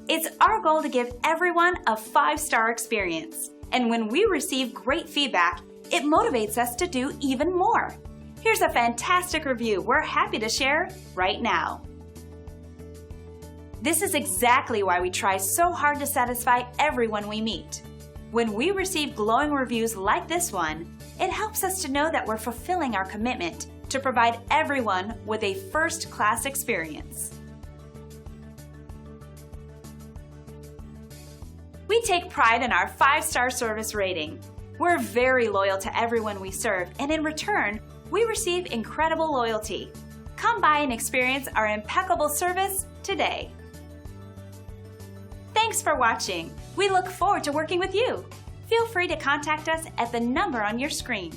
It's our goal to give everyone a 5-star experience. And when we receive great feedback, it motivates us to do even more. Here's a fantastic review we're happy to share right now. This is exactly why we try so hard to satisfy everyone we meet. When we receive glowing reviews like this one, it helps us to know that we're fulfilling our commitment to provide everyone with a first-class experience. We take pride in our 5-star service rating. We're very loyal to everyone we serve, and in return, we receive incredible loyalty. Come by and experience our impeccable service today. Thanks for watching. We look forward to working with you. Feel free to contact us at the number on your screen.